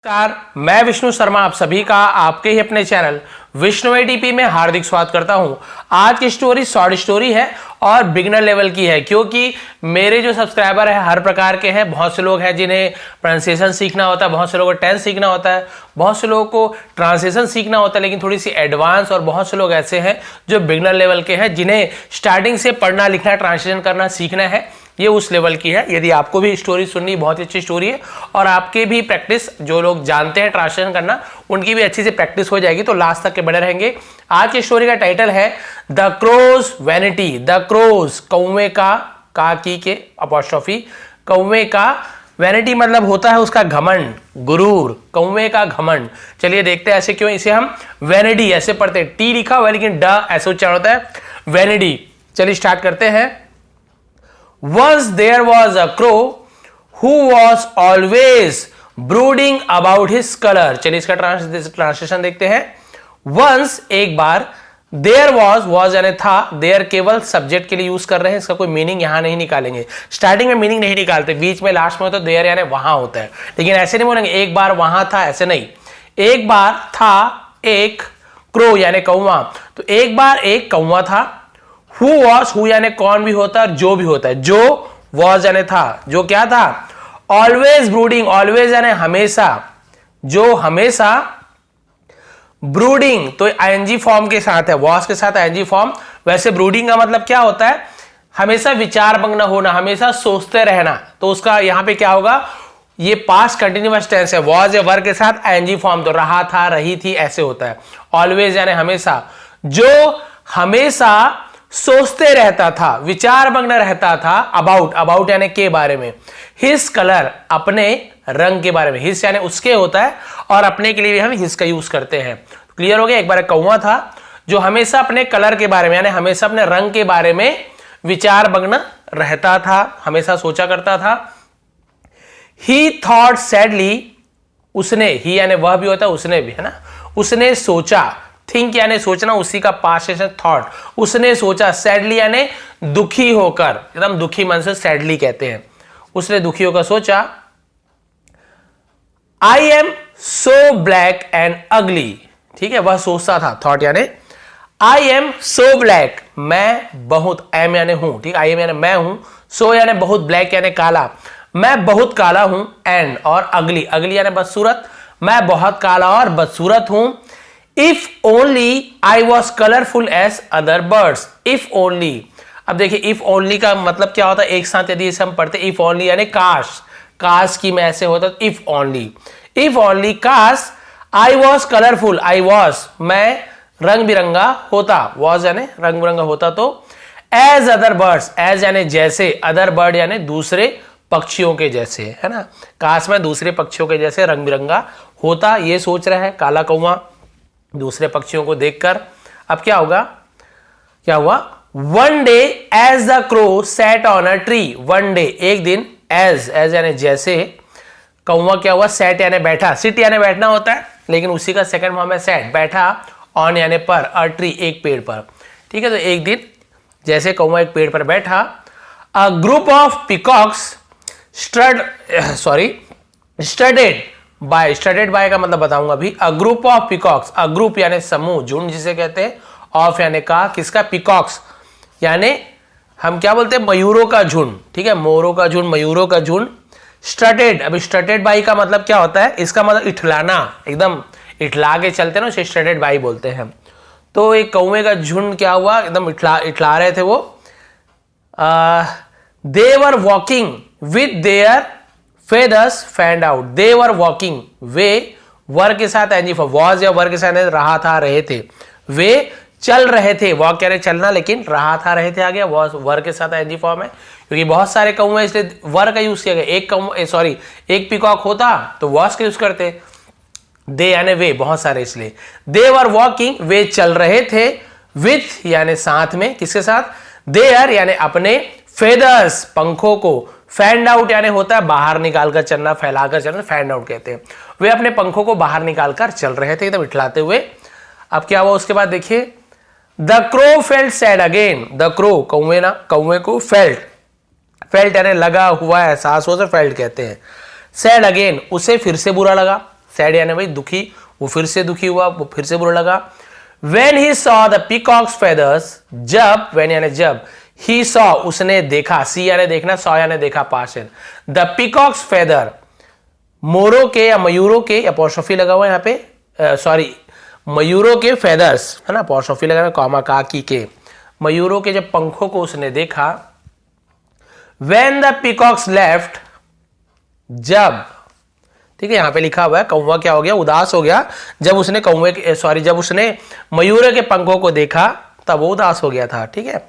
नमस्कार, मैं विष्णु शर्मा आप सभी का आपके ही अपने चैनल विष्णु एटीपी में हार्दिक स्वागत करता हूं। आज की स्टोरी शॉर्ट स्टोरी है और बिगिनर लेवल की है, क्योंकि मेरे जो सब्सक्राइबर है हर प्रकार के हैं। बहुत से लोग हैं जिन्हें प्रोनाउंसिएशन सीखना होता है, बहुत से लोगों को टेंस सीखना होता है, बहुत से लोगों को ट्रांसलेशन सीखना होता है लेकिन थोड़ी सी एडवांस, और बहुत से लोग ऐसे हैं जो बिगिनर लेवल के हैं जिन्हें स्टार्टिंग से पढ़ना लिखना ट्रांसलेशन करना सीखना है। ये उस लेवल की है। यदि आपको भी स्टोरी सुननी, बहुत अच्छी स्टोरी है और आपके भी प्रैक्टिस, जो लोग जानते हैं ट्रांसलेशन करना उनकी भी अच्छी से प्रैक्टिस हो जाएगी, तो लास्ट तक के बने रहेंगे। आज की स्टोरी का टाइटल है the crow's vanity. The crow's कौवे का की के अपॉस्ट्रोफी, कौवे का वैनिटी मतलब होता है उसका घमंड, गुरूर, कौवे का घमंड। चलिए देखते हैं ऐसे क्यों इसे हम वैनिटी ऐसे पढ़ते हैं। टी लिखा हुआ है लेकिन ड ऐसे उच्चारण होता है, वैनिटी। चलिए स्टार्ट करते हैं। Once there was a crow who was always brooding about his color। चलिए इसका ट्रांसलेशन देखते हैं। Once एक बार, there was यानी था, there केवल सब्जेक्ट के लिए यूज कर रहे हैं, इसका कोई मीनिंग यहां नहीं निकालेंगे। स्टार्टिंग में मीनिंग नहीं निकालते, बीच में लास्ट में होता है there यानी वहां होता है, लेकिन ऐसे नहीं बोलेंगे एक बार वहां था, ऐसे नहीं। एक बार था एक क्रो यानी कौवा, तो एक बार एक कौवा था। Who was, who यानी कौन भी होता है, जो भी होता है। जो was यानी था, जो क्या था, always brooding, always यानी हमेशा, जो हमेशा, brooding तो ing फॉर्म के साथ है, was के साथ ing फॉर्म। वैसे brooding का मतलब क्या होता है, हमेशा विचार मग्न होना, हमेशा सोचते रहना, तो उसका यहां पे क्या होगा, ये पास्ट कंटिन्यूअस टेंस है, was या वर्ग के साथ ing फॉर्म, तो रहा था, रही थी, ऐसे होता है। always यानी हमेशा, जो हमेशा सोचते रहता था, विचार मग्न रहता था, अबाउट यानी के बारे में, हिस कलर अपने रंग के बारे में, हिस यानी उसके होता है और अपने के लिए भी हम हिस का यूज करते हैं। क्लियर हो गया। एक बार एक कौवा था जो हमेशा अपने कलर के बारे में यानी हमेशा अपने रंग के बारे में विचार मग्न रहता था, हमेशा सोचा करता था। ही थॉट सैडली, उसने, ही यानी वह भी होता है, उसने भी, है ना, उसने सोचा, थिंक यानी सोचना, उसी का पास्ट टेंस थॉट, उसने सोचा। सैडली यानी दुखी होकर, एकदम दुखी मन से सैडली कहते हैं। उसने दुखी होकर सोचा, I am so black and अगली। ठीक है, वह सोचता था, थॉट यानी आई एम सो ब्लैक, मैं बहुत, एम यानी हूं, ठीक, आई एम यानी मैं हूं, सो यानी बहुत, ब्लैक यानी काला, मैं बहुत काला हूं, एंड और अगली, अगली यानी बदसूरत, मैं बहुत काला और बदसूरत हूं। If only I was colorful as other birds। If only, अब देखिए if only का मतलब क्या होता है, एक साथ यदि इसे हम पढ़ते if only यानी काश, काश की में ऐसे होता है if only काश I was colorful, I was मैं रंग बिरंगा होता, was यानी रंग बिरंगा होता, तो as other birds, as यानी जैसे, other bird यानी दूसरे पक्षियों के जैसे, है ना, काश में दूसरे पक्षियों के जैसे रंग बिरंगा होता, ये सोच रहा है काला कौवा दूसरे पक्षियों को देखकर। अब क्या होगा, क्या हुआ, one day as the crow sat on a tree. One day एक दिन, एज यानी जैसे, कौवा क्या हुआ, सैट यानी बैठा, सिट यानी बैठना होता है लेकिन उसी का सेकंड फॉर्म है सैट, बैठा, ऑन यानी पर, अ ट्री एक पेड़ पर। ठीक है, तो एक दिन जैसे कौवा एक पेड़ पर बैठा, a group of peacocks strutted by का मतलब बताऊंगा अभी। A group of peacocks, a group यानी समूह, झुंड जिसे कहते हैं, ऑफ यानी का, किसका, पिकॉक्स यानी हम क्या बोलते हैं, मयूरों का झुंड। ठीक है, मोरों का झुंड, मयूरों का झुंड। स्टडेड, अभी स्टडेड बाय का मतलब क्या होता है, इसका मतलब इठलाना, एकदम इठला के चलते ना, उसे स्टडेड बाय बोलते हैं। तो एक कौवे का झुंड क्या हुआ, एकदम इठला रहे थे वो। They were walking with their feathers fanned out। they were walking, वे वर्ग के साथ एंजी फॉर्म, was या वर्ग के साथ रहा था, रहे थे, वे चल रहे थे, वॉक कह रहे चलना, लेकिन रहा था, रहे थे आ गया, was वर्ग के साथ एंजी फॉर्म है, क्योंकि बहुत सारे कौवे इसलिए वर्ग का यूज किया गया। एक कौवा, सॉरी, एक पिकॉक होता तो was का यूज करते, दे यानी वे, बहुत सारे इसलिए। they were walking, वे चल रहे थे, with यानी साथ में, किसके साथ, their यानी अपने, feathers पंखों को, फैंड आउट यानी होता है बाहर निकालकर चलना, फैलाकर चलना, फैंड आउट कहते हैं। वे अपने पंखों को बाहर निकालकर चल रहे थे एकदम इठलाते हुए। अब क्या हुआ उसके बाद देखिए, the crow felt sad again. The crow कौवे को फेल्ट यानी लगा हुआ एहसास हो, फेल्ट कहते हैं। सैड अगेन, उसे फिर से बुरा लगा, सैड यानी भाई दुखी, वो फिर से दुखी हुआ, वो फिर से बुरा लगा। When he saw the peacock's feathers, जब, when यानी जब, he saw उसने देखा, see यानी देखना, saw यानी देखा पास्ट है, the peacock's feather मोरों के या मयूरों के, अपॉस्ट्रोफी लगा हुआ यहाँ पे, सॉरी मयूरों के फेदर्स है ना, अपॉस्ट्रोफी लगा कॉमा काकी के, मयूरों के जब पंखों को उसने देखा। When the peacocks left, जब, ठीक है, यहां पे लिखा हुआ है कौवा क्या हो गया, उदास हो गया, जब उसने कौवे के, सॉरी जब उसने मयूर के पंखों को देखा तब वो उदास हो गया था, ठीक है।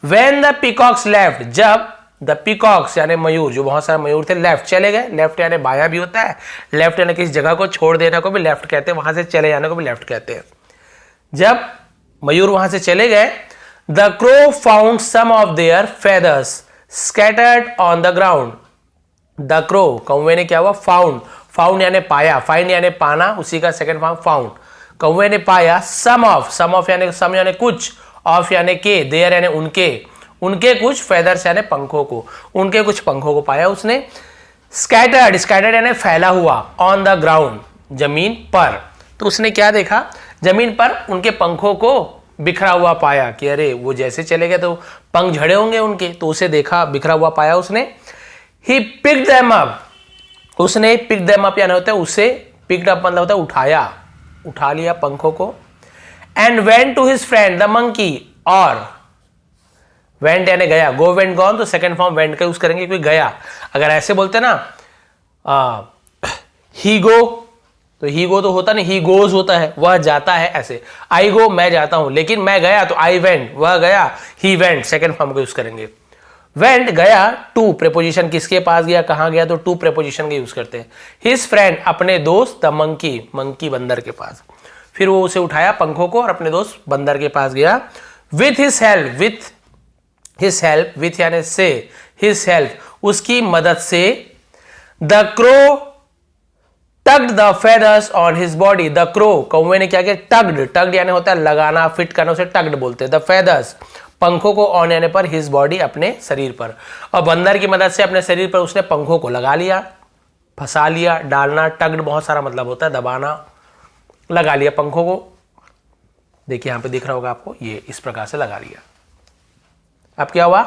When the peacocks left, जब द पीकॉक्स यानी मयूर, जो बहुत सारे मयूर थे, लेफ्ट चले गए, लेफ्ट यानी बायां भी होता है, लेफ्ट यानी किसी जगह को छोड़ देने को भी लेफ्ट कहते हैं, वहां से चले जाने को भी लेफ्ट कहते हैं। जब मयूर वहां से चले गए, the crow found some of their feathers scattered on the ground. The crow, कौवे ने क्या हुआ, फाउंड, फाउंड यानी पाया, फाइंड यानी पाना, उसी का सेकंड फॉर्म फाउंड। कौवे ने पाया सम ऑफ यानी सम यानी कुछ, ऑफ यानी के, देयर यानी उनके कुछ, फेदर्स यानी पंखों को, उनके कुछ पंखों को पाया उसने। स्कैटर्ड यानी फैला हुआ, ऑन द ग्राउंड जमीन पर, तो उसने क्या देखा, जमीन पर उनके पंखों को बिखरा हुआ पाया कि अरे वो जैसे चले गए तो पंख झड़े होंगे उनके, तो उसे देखा बिखरा हुआ पाया उसने। ही पिक्ड देम अप, उसने पिक देम अप यानी होता है उसे, पिक्ड अप मतलब होता है उठाया, उठा लिया पंखों को। And went to his friend the monkey, और वेंट यानी गया, गो वेंट गॉन, तो सेकंड फॉर्म वेंट का यूज करेंगे क्योंकि गया। अगर ऐसे बोलते ना ही गो, तो ही गो तो होता नहीं, ही गोज होता है, वह जाता है, ऐसे आई गो मैं जाता हूं, लेकिन मैं गया तो आई वेंट, वह गया, ही वेंट सेकंड फॉर्म का यूज करेंगे। वेंट गया, टू प्रेपोजिशन किसके पास गया, कहां गया, तो टू प्रेपोजिशन का यूज करते हैं। हिज फ्रेंड अपने दोस्त, द मंकी, मंकी बंदर के पास, फिर वो उसे उठाया पंखों को और अपने दोस्त बंदर के पास गया। With his help, with his help, with यानी से, हिज हेल्प उसकी मदद से, the crow tugged the feathers on his body, the crow कौवे ने क्या किया, टग्ड यानी होता है लगाना, फिट करना, उसे टग्ड बोलते हैं। द फेदर्स पंखों को, ऑन यानी पर, हिज बॉडी अपने शरीर पर, और बंदर की मदद से अपने शरीर पर उसने पंखों को लगा लिया, फंसा लिया, डालना, टग्ड बहुत सारा मतलब होता है, दबाना, लगा लिया पंखों को। देखिए यहां पे दिख रहा होगा आपको, ये इस प्रकार से लगा लिया। अब क्या हुआ,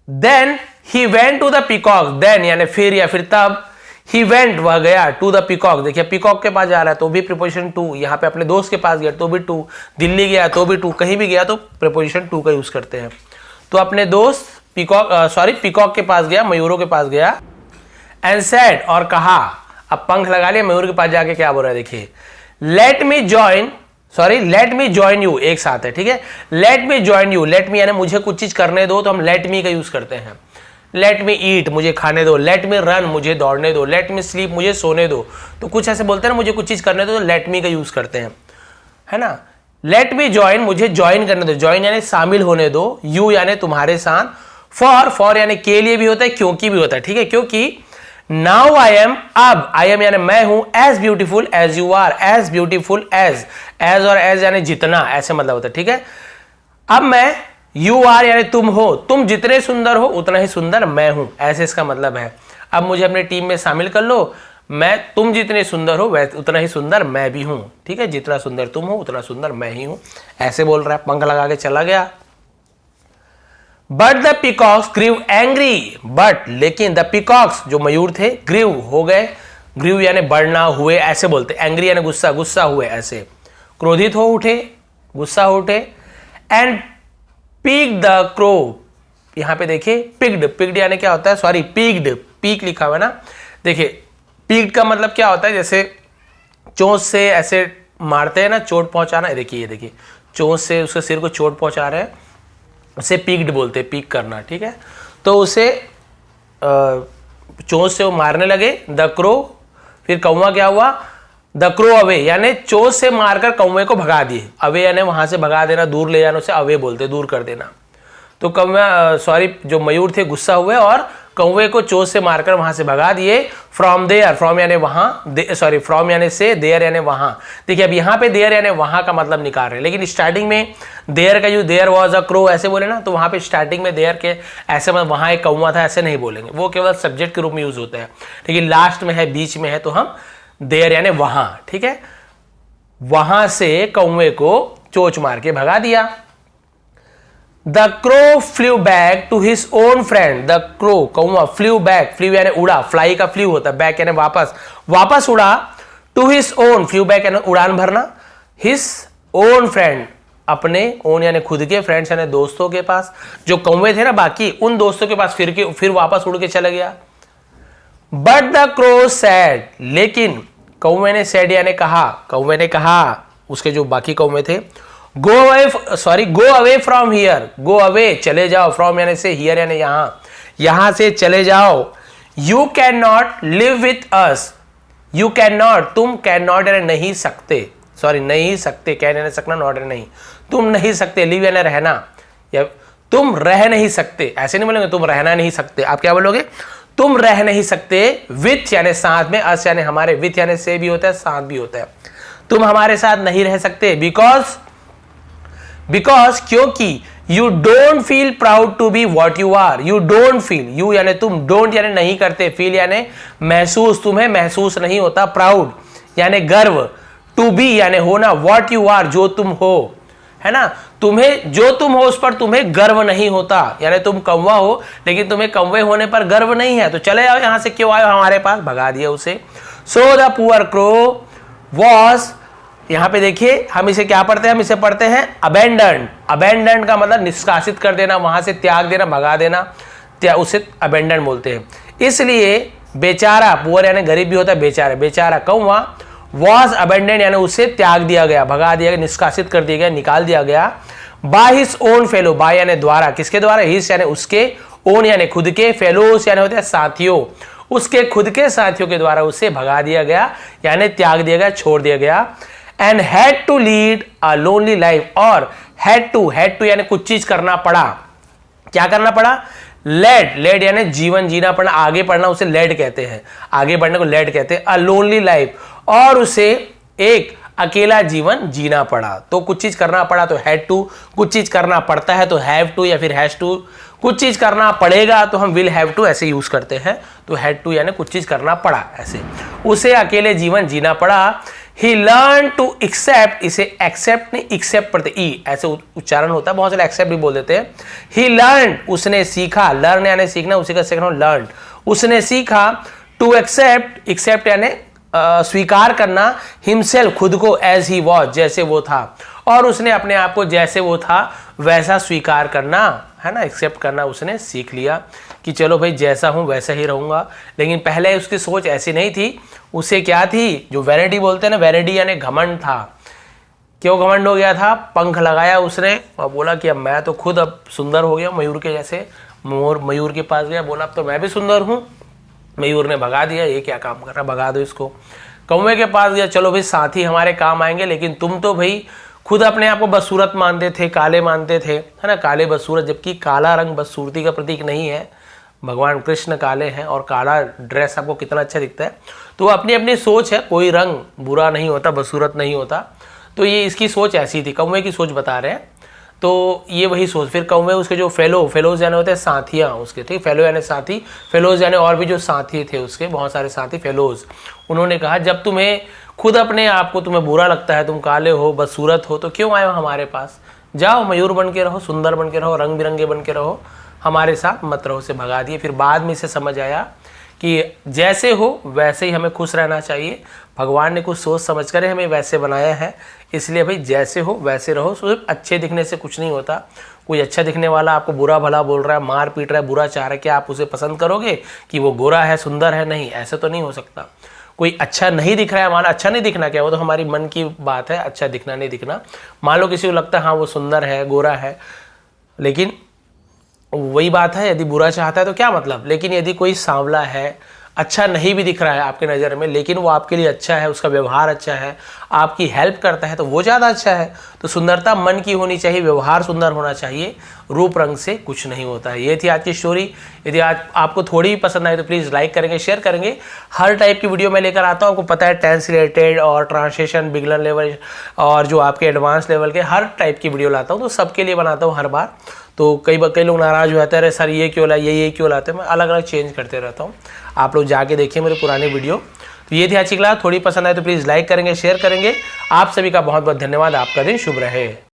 then he went to the peacock, then यानी फिर या फिर तब, ही वेंट वह गया, टू द पीकॉक, देखिए पीकॉक के पास जा रहा है तो भी प्रीपोजिशन टू, यहां पे अपने दोस्त के पास गया तो भी टू, दिल्ली गया तो भी टू, कहीं भी गया तो प्रीपोजिशन टू का यूज करते हैं। तो अपने दोस्त पीकॉक के पास गया, मयूरों के पास गया। एंड सेड, और कहा, अब पंख लगा लिया, मयूर के पास जाके क्या बोल रहा है देखिए, लेट मी जॉइन यू, एक साथ है, ठीक है, let me join you, let me यानी मुझे कुछ चीज करने दो, तो हम लेट मी का यूज करते हैं। लेट मी ईट, मुझे खाने दो, लेट मी रन, मुझे दौड़ने दो, लेट मी स्लीप, मुझे सोने दो, तो कुछ ऐसे बोलते हैं ना, मुझे कुछ चीज करने दो, तो लेट मी का यूज करते हैं, है ना। लेट मी जॉइन, मुझे ज्वाइन करने दो, ज्वाइन यानी शामिल होने दो, यू यानी तुम्हारे साथ, फॉर यानी के लिए भी होता है, क्योंकि भी होता है, ठीक है, क्योंकि नाउ आई एम, अब आई एम यानी मैं हूं, as beautiful as you are, as beautiful as और एज यानी जितना, ऐसे मतलब होता है, ठीक है। अब मैं, यू आर यानी तुम हो, तुम जितने सुंदर हो उतना ही सुंदर मैं हूं, ऐसे इसका मतलब है। अब मुझे अपने टीम में शामिल कर लो, मैं, तुम जितने सुंदर हो वैसे उतना ही सुंदर मैं भी हूं, ठीक है, जितना सुंदर तुम हो उतना सुंदर मैं ही हूं, ऐसे बोल रहा है, पंख लगा के चला गया। But the peacocks grew angry, but लेकिन द पीकॉक्स जो मयूर थे, ग्रीव हो गए, ग्रीव यानी बढ़ना, हुए, ऐसे बोलते, एंग्री यानी गुस्सा, गुस्सा हुए, ऐसे क्रोधित हो उठे, गुस्सा हो उठे। एंड पीक द क्रो, यहां पे देखिए पिक्ड यानी क्या होता है, सॉरी पीक्ड, पीक लिखा हुआ है ना, देखिए पीक्ड का मतलब क्या होता है, जैसे चोंच से ऐसे मारते हैं ना, चोट पहुंचाना, देखिए ये देखिए चोंच से उसके सिर को चोट पहुंचा रहे हैं, उसे पीक्ड बोलते हैं, पीक करना, ठीक है। तो उसे चोंच से वो मारने लगे, द क्रो, फिर कौवा क्या हुआ, द क्रो अवे यानी चोंच से मारकर कौवे को भगा दिए, अवे यानी वहां से भगा देना, दूर ले जाना, उसे अवे बोलते, दूर कर देना। तो कौवा, जो मयूर थे गुस्सा हुए और कौवे को चोंच से मारकर वहां से भगा दिए। फ्रॉम देयर, फ्रॉम यानी वहां, सॉरी फ्रॉम यानी से, देयर यानी वहां। देखिए अब यहाँ पे देयर यानी वहां का मतलब निकाल रहे हैं, लेकिन स्टार्टिंग में देयर का जो देयर वॉज अ क्रो ऐसे बोले ना, तो वहां पे स्टार्टिंग में देयर के ऐसे मतलब वहां एक कौवा था ऐसे नहीं बोलेंगे, वो केवल सब्जेक्ट के रूप में यूज होता है। लेकिन लास्ट में है, बीच में है, तो हम देयर यानी वहां, ठीक है। वहां से कौवे को चोंच मार के भगा दिया। The crow flew back to his own friend, the crow कौवा फ्लू बैक, फ्लू यानी उड़ा, फ्लाई का फ्लू होता है, बैक यानी वापस, वापस उड़ा, to his own, flew back यानी उड़ान भरना, हिज ओन फ्रेंड अपने, ओन यानी खुद के, फ्रेंड्स यानी दोस्तों के पास, जो कौवे थे ना बाकी उन दोस्तों के पास, फिर वापस उड़ के चला गया। बट द क्रो सैड, लेकिन कौवे ने सैड यानी कहा, कौवे ने कहा, उसके जो बाकी कौवे थे, go away from here, go away चले जाओ, फ्रॉम यानी से, हियर यानी यहां, यहां से चले जाओ। You can not live with us, you can not, तुम कैन नॉट यानी नहीं सकते, सॉरी नहीं सकते, कैन यानी सकना, नॉट यानी नहीं, तुम नहीं सकते, लिव यानी रहना, या तुम रह नहीं सकते, ऐसे नहीं बोलेंगे तुम रहना नहीं सकते, आप क्या बोलोगे, तुम रह नहीं सकते, विथ यानी साथ में, अस यानी हमारे, विथ यानी से भी होता है, साथ भी होता है, तुम हमारे साथ नहीं रह सकते, बिकॉज क्योंकि you don't feel proud to be what you are, you don't feel, you यानी तुम, डोंट यानी नहीं करते, फील यानी महसूस, तुम्हें महसूस नहीं होता, प्राउड यानी गर्व, टू बी यानी होना, वॉट यू आर जो तुम हो, है ना, तुम्हें जो तुम हो उस पर तुम्हें गर्व नहीं होता, यानी तुम कौवा हो लेकिन तुम्हें कौवे होने पर गर्व नहीं है, तो चले आओ यहां से, क्यों आए हमारे पास, भगा दिया उसे। So the poor crow was, यहां पे देखिए हम इसे क्या पढ़ते हैं, हम इसे पढ़ते हैं अबेंडन्ड, अबेंडन्ड का मतलब निष्कासित कर देना, वहां से त्याग देना, भगा देना, उसे अबेंडन्ड बोलते हैं। इसलिए बेचारा, पुअर यानी गरीब भी होता है, बेचारा, बेचारा कौवा, वॉज अबेंडेंड यानी उसे त्याग दिया गया, भगा दिया गया, निष्कासित कर दिया गया, निकाल दिया गया। By his own fellow, by यानी द्वारा, किसके द्वारा, हिज यानी उसके, ओन यानी खुद के, फेलोस यानी होते हैं साथियों, उसके खुद के साथियों के द्वारा उसे भगा दिया गया, यानी त्याग दिया गया, छोड़ दिया गया। And had to lead a lonely life, और हैड टू यानी कुछ चीज करना पड़ा, क्या करना पड़ा, लेड यानी जीवन जीना पड़ना, आगे बढ़ना उसे लेड कहते हैं, आगे बढ़ने को लेड कहते हैं। अ लोनली लाइफ, और उसे एक अकेला जीवन जीना पड़ा, तो कुछ चीज करना पड़ा तो हैड टू, कुछ चीज करना पड़ता है तो हैव टू या फिर हैज टू, कुछ चीज करना पड़ेगा तो हम विल हैव टू ऐसे यूज करते हैं, तो हैड टू यानी कुछ चीज करना पड़ा, ऐसे उसे अकेले जीवन जीना पड़ा। ही लर्न टू एक्सेप्ट, इसे एक्सेप्ट नहीं एक्सेप्ट पढ़ते, ई ऐसे उच्चारण होता है, बहुत सारे एक्सेप्ट भी बोल देते हैं। ही लर्न, उसने सीखा, लर्न यानी सीखना, उसी का सेकंड लर्न, उसने सीखा, टू एक्सेप्ट, एक्सेप्ट यानी स्वीकार करना, हिमसेल्फ खुद को, एज ही वॉज जैसे वो था, और उसने अपने आप को जैसे वो था वैसा स्वीकार करना, है ना, एक्सेप्ट करना उसने सीख लिया कि चलो भाई जैसा हूं वैसा ही रहूंगा। लेकिन पहले उसकी सोच ऐसी नहीं थी, उसे क्या थी, जो वैनिटी बोलते हैं ना, वैनिटी यानी घमंड था। क्यों घमंड हो गया था, पंख लगाया उसने और बोला कि अब मैं तो खुद अब सुंदर हो गया, मयूर के जैसे, मयूर के पास गया, बोला अब तो मैं भी सुंदर हूं। मयूर ने भगा दिया, ये क्या काम कर रहा, भगा दो इसको। कौवे के पास गया, चलो भाई साथी हमारे काम आएंगे, लेकिन तुम तो भाई खुद अपने आप को बदसूरत मानते थे, काले मानते थे, है ना, काले बदसूरत, जबकि काला रंग बदसूरती का प्रतीक नहीं है, भगवान कृष्ण काले हैं और काला ड्रेस आपको कितना अच्छा दिखता है। तो अपनी अपनी सोच है, कोई रंग बुरा नहीं होता, बदसूरत नहीं होता, तो ये इसकी सोच ऐसी थी, कौवे की सोच बता रहे हैं। तो ये वही सोच, फिर कौवे उसके जो फेलोज यानी होते हैं साथियाँ उसके, ठीक, फेलो यानी साथी, फेलोज यानी और भी जो साथी थे उसके, बहुत सारे साथी फेलोज। उन्होंने कहा जब तुम्हें खुद अपने आप को तुम्हें बुरा लगता है, तुम काले हो, बदसूरत हो, तो क्यों आए हो हमारे पास, जाओ मयूर बन के रहो, सुंदर बन के रहो, रंग बिरंगे बन के रहो, हमारे साथ मत रहो। से भगा दिए। फिर बाद में इसे समझ आया कि जैसे हो वैसे ही हमें खुश रहना चाहिए, भगवान ने कुछ सोच समझ कर हमें वैसे बनाया है, इसलिए भाई जैसे हो वैसे रहो। सिर्फ अच्छे दिखने से कुछ नहीं होता, कोई अच्छा दिखने वाला आपको बुरा भला बोल रहा है, मार पीट रहा है, बुरा चाह रहा है, क्या आप उसे पसंद करोगे कि वो गोरा है, सुंदर है? नहीं, ऐसे तो नहीं हो सकता। कोई अच्छा नहीं दिख रहा है, हमारा अच्छा नहीं दिखना क्या, वो तो हमारी मन की बात है, अच्छा दिखना नहीं दिखना। मान लो किसी को लगता है हाँ वो सुंदर है, गोरा है, लेकिन वही बात है, यदि बुरा चाहता है तो क्या मतलब। लेकिन यदि कोई सांवला है, अच्छा नहीं भी दिख रहा है आपके नज़र में, लेकिन वो आपके लिए अच्छा है, उसका व्यवहार अच्छा है, आपकी हेल्प करता है, तो वो ज़्यादा अच्छा है। तो सुंदरता मन की होनी चाहिए, व्यवहार सुंदर होना चाहिए, रूप रंग से कुछ नहीं होता है। ये थी आज की स्टोरी। यदि आज आपको थोड़ी भी पसंद आई तो प्लीज़ लाइक करेंगे, शेयर करेंगे। हर टाइप की वीडियो मैं लेकर आता हूँ, आपको पता है, टेंस रिलेटेड और ट्रांसलेशन, बिगनर लेवल और जो आपके एडवांस लेवल के हर टाइप की वीडियो लाता हूँ, तो सबके लिए बनाता हूँ हर बार। तो कई लोग नाराज़ हो जाते हैं, अरे सर ये क्यों लाए, ये क्यों लाते हैं। मैं अलग अलग चेंज करते रहता हूँ, आप लोग जाके देखिए मेरे पुराने वीडियो। तो ये थी आज की क्लास। थोड़ी पसंद आए तो प्लीज़ लाइक करेंगे, शेयर करेंगे। आप सभी का बहुत बहुत धन्यवाद। आपका दिन शुभ रहे।